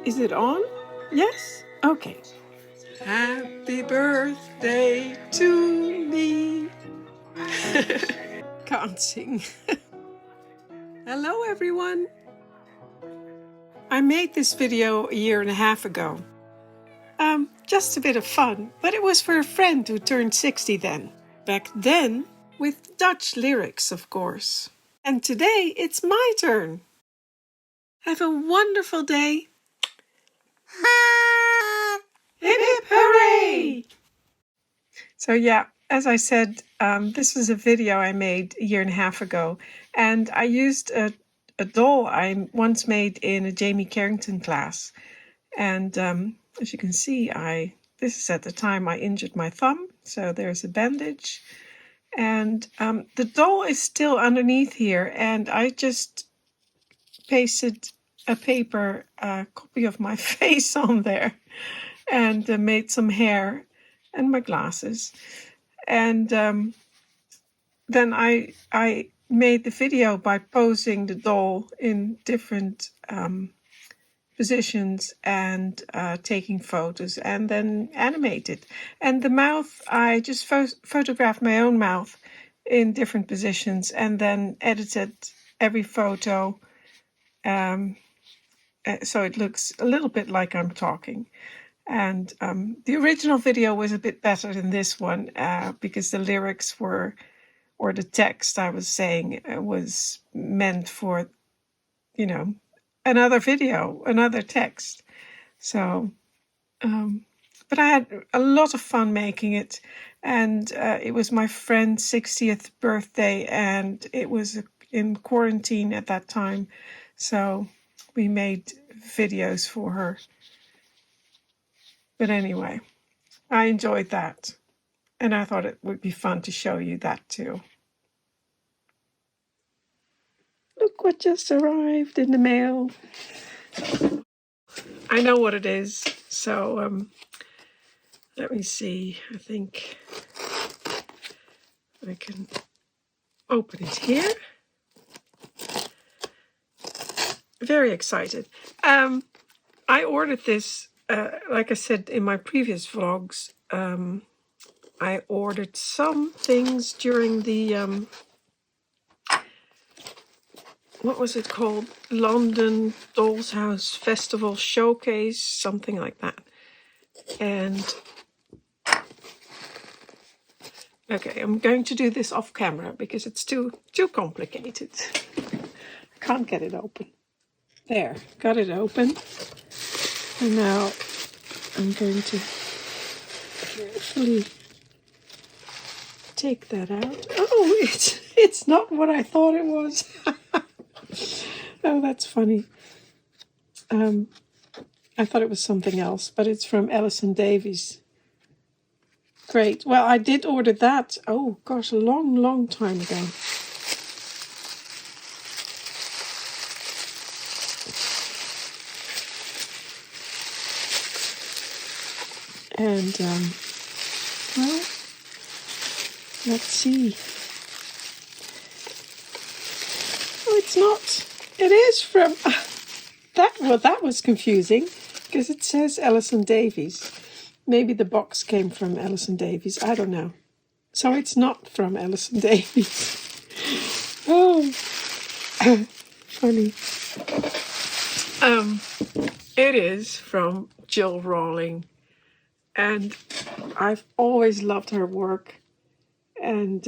Is it on? Yes? Okay. Happy birthday to me. Can't sing. Hello everyone. I made this video a year and a half ago. Just a bit of fun, but it was for a friend who turned 60 then. Back then, with Dutch lyrics, of course. And today, it's my turn. Have a wonderful day. Hip hip hooray! So yeah, as I said, this was a video I made a year and a half ago. And I used a doll I once made in a Jamie Carrington class. And as you can see, this is at the time I injured my thumb. So there's a bandage. And the doll is still underneath here. And I just pasted a paper copy of my face on there. And made some hair and my glasses. And then I made the video by posing the doll in different positions and taking photos and then animated. And the mouth, I just photographed my own mouth in different positions and then edited every photo so it looks a little bit like I'm talking. And the original video was a bit better than this one because the lyrics were, or the text I was saying was meant for, another video, another text. So, but I had a lot of fun making it. And it was my friend's 60th birthday and it was in quarantine at that time. So we made videos for her. But anyway, I enjoyed that. And I thought it would be fun to show you that too. Look what just arrived in the mail. I know what it is. So let me see. I think I can open it here. Very excited. I ordered this, like I said in my previous vlogs, I ordered some things during the, what was it called? London Dolls House Festival Showcase, something like that. And, okay, I'm going to do this off camera because it's too complicated. I can't get it open. There, got it open. And now I'm going to carefully take that out. Oh, it's not what I thought it was. Oh, that's funny. I thought it was something else, but it's from Ellison Davies. Great. Well, I did order that. Oh, gosh, a long time ago. And, well, let's see. Oh, it's not. It is from... that was confusing because it says Ellison Davies. Maybe the box came from Ellison Davies. I don't know. So it's not from Ellison Davies. Oh, funny. It is from Jill Rawling. And I've always loved her work. And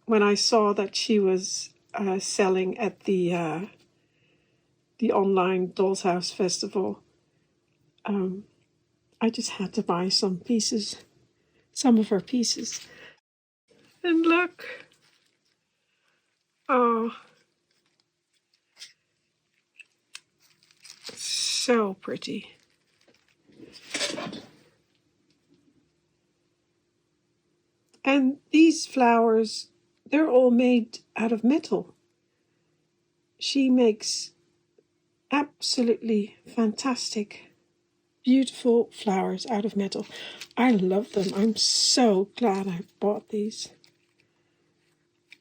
when I saw that she was selling at the online Dolls House Festival, I just had to buy some of her pieces. And look. Oh. So pretty. And these flowers, they're all made out of metal. She makes absolutely fantastic, beautiful flowers out of metal. I love them. I'm so glad I bought these.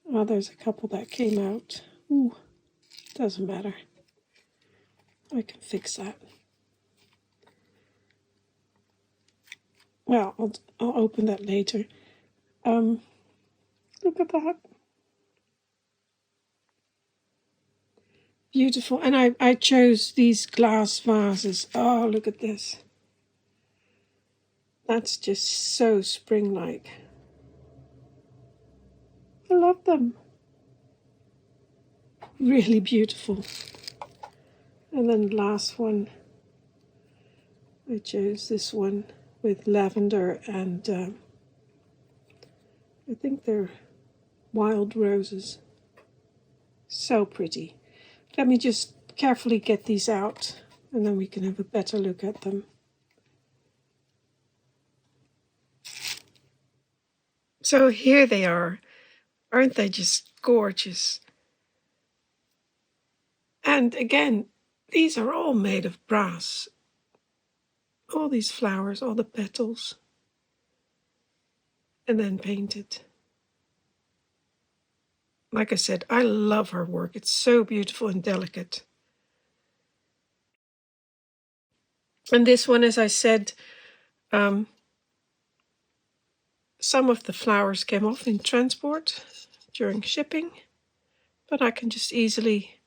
Oh, there's a couple that came out. Ooh, doesn't matter. I can fix that. Well, I'll open that later. Look at that. Beautiful. And I chose these glass vases. Oh, look at this. That's just so spring-like. I love them. Really beautiful. And then the last one, I chose this one with lavender and I think they're wild roses. So pretty. Let me just carefully get these out and then we can have a better look at them. So here they are. Aren't they just gorgeous? And again, these are all made of brass. All these flowers, all the petals. And then painted. Like I said, I love her work. It's so beautiful and delicate. And this one, as I said, some of the flowers came off in transport during shipping, but I can just easily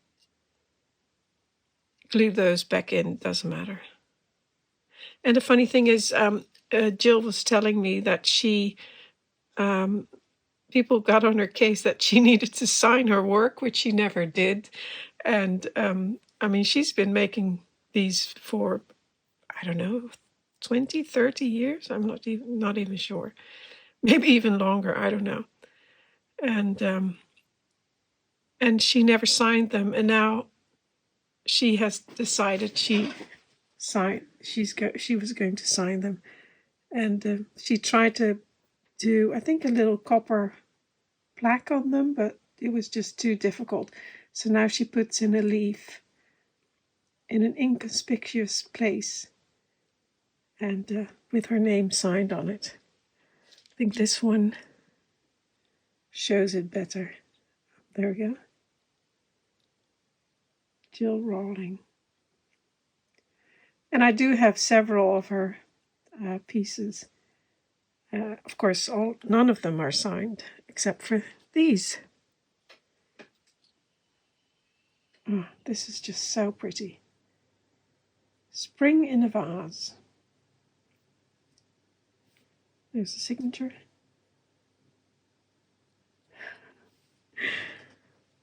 glue those back in, doesn't matter. And the funny thing is, Jill was telling me that people got on her case that she needed to sign her work, which she never did. And I mean, she's been making these for, I don't know, 20, 30 years. I'm not even sure. Maybe even longer. I don't know. And she never signed them. And now she has decided she was going to sign them. And she tried to do, I think, a little copper plaque on them, but it was just too difficult. So now she puts in a leaf in an inconspicuous place and with her name signed on it. I think this one shows it better. There we go. Jill Rawling. And I do have several of her pieces. Of course, none of them are signed except for these. Oh, this is just so pretty. Spring in a Vase. There's the signature.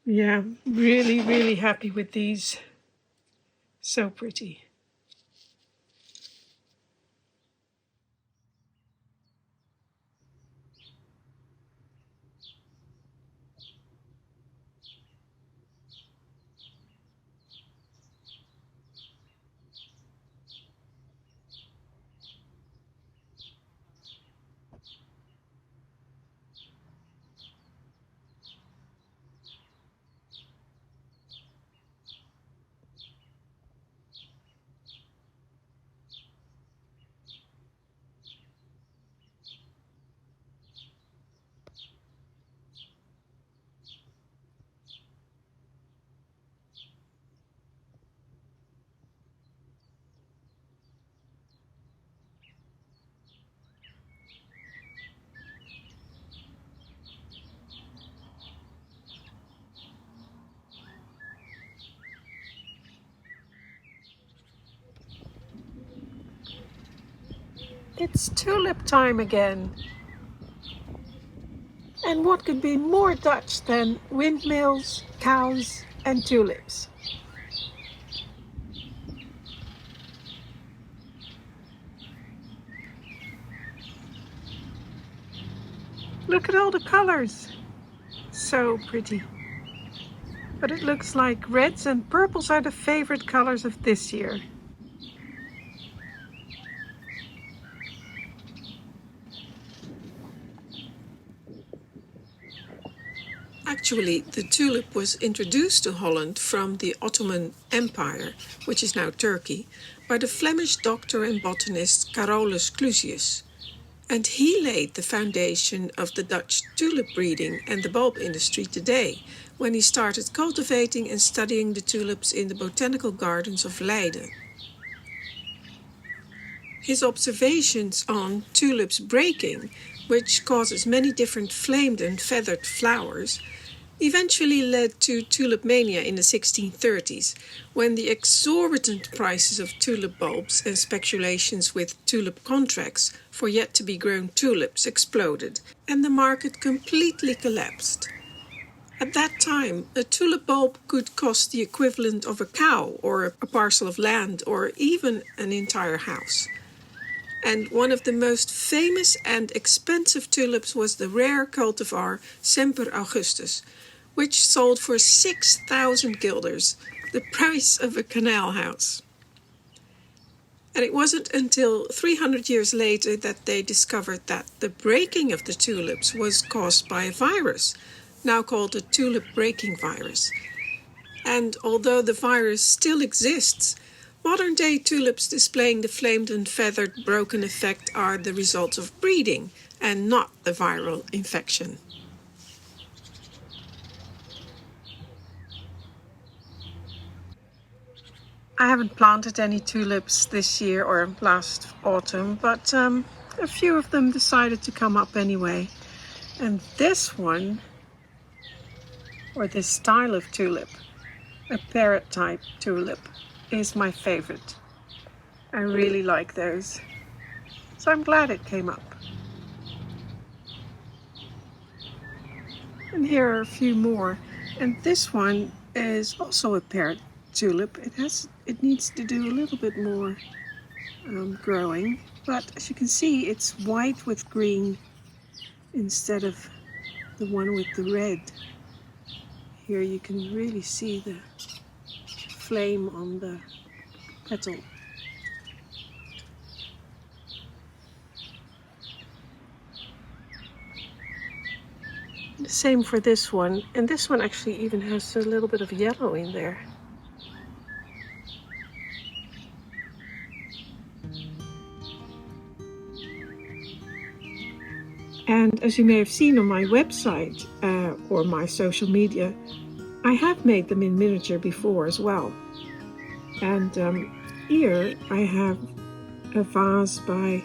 Yeah, really, really happy with these. So pretty. It's tulip time again. And what could be more Dutch than windmills, cows, and tulips? Look at all the colors. So pretty. But it looks like reds and purples are the favorite colors of this year. Actually, the tulip was introduced to Holland from the Ottoman Empire, which is now Turkey, by the Flemish doctor and botanist Carolus Clusius. And he laid the foundation of the Dutch tulip breeding and the bulb industry today, when he started cultivating and studying the tulips in the botanical gardens of Leiden. His observations on tulips breaking, which causes many different flamed and feathered flowers, eventually led to tulip mania in the 1630s, when the exorbitant prices of tulip bulbs and speculations with tulip contracts for yet-to-be-grown tulips exploded, and the market completely collapsed. At that time, a tulip bulb could cost the equivalent of a cow or a parcel of land or even an entire house. And one of the most famous and expensive tulips was the rare cultivar Semper Augustus, which sold for 6,000 guilders, the price of a canal house. And it wasn't until 300 years later that they discovered that the breaking of the tulips was caused by a virus, now called the tulip breaking virus. And although the virus still exists, modern-day tulips displaying the flamed and feathered broken effect are the result of breeding and not the viral infection. I haven't planted any tulips this year or last autumn, but a few of them decided to come up anyway. And this one, or this style of tulip, a parrot type tulip, is my favorite. I really like those. So I'm glad it came up. And here are a few more. And this one is also a parrot tulip. It needs to do a little bit more growing. But as you can see, it's white with green instead of the one with the red. Here you can really see the flame on the petal. The same for this one, and this one actually even has a little bit of yellow in there. And as you may have seen on my website or my social media, I have made them in miniature before as well. And here I have a vase by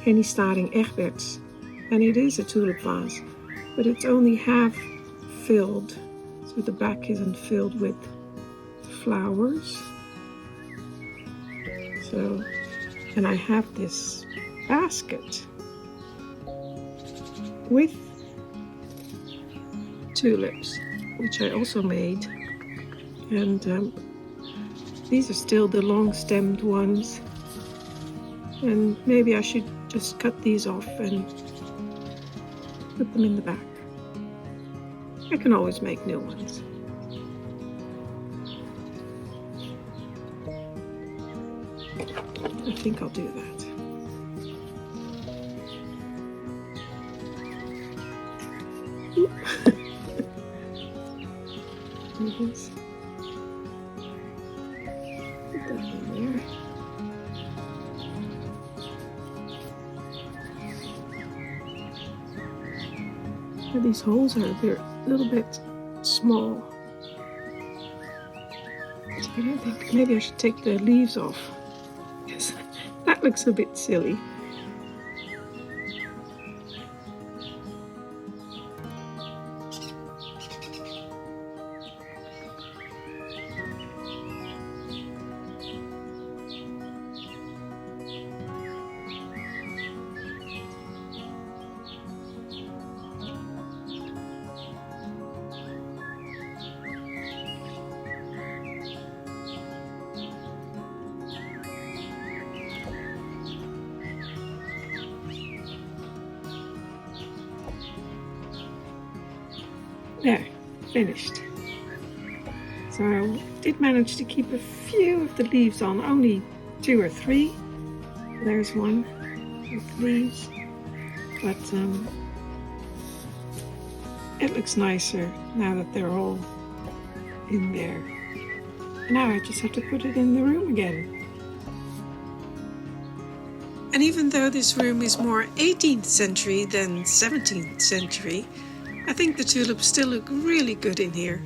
Henny Staring Egberts, and it is a tulip vase, but it's only half filled, so the back isn't filled with flowers. So, and I have this basket with tulips, which I also made, and these are still the long-stemmed ones, and maybe I should just cut these off and put them in the back. I can always make new ones. I think I'll do that. Yes. Put that in there. Yeah, these holes they're a little bit small. So I don't think, maybe I should take the leaves off. Yes, that looks a bit silly. There, finished. So I did manage to keep a few of the leaves on, only 2 or 3. There's one with leaves, but it looks nicer now that they're all in there. Now I just have to put it in the room again. And even though this room is more 18th century than 17th century, I think the tulips still look really good in here.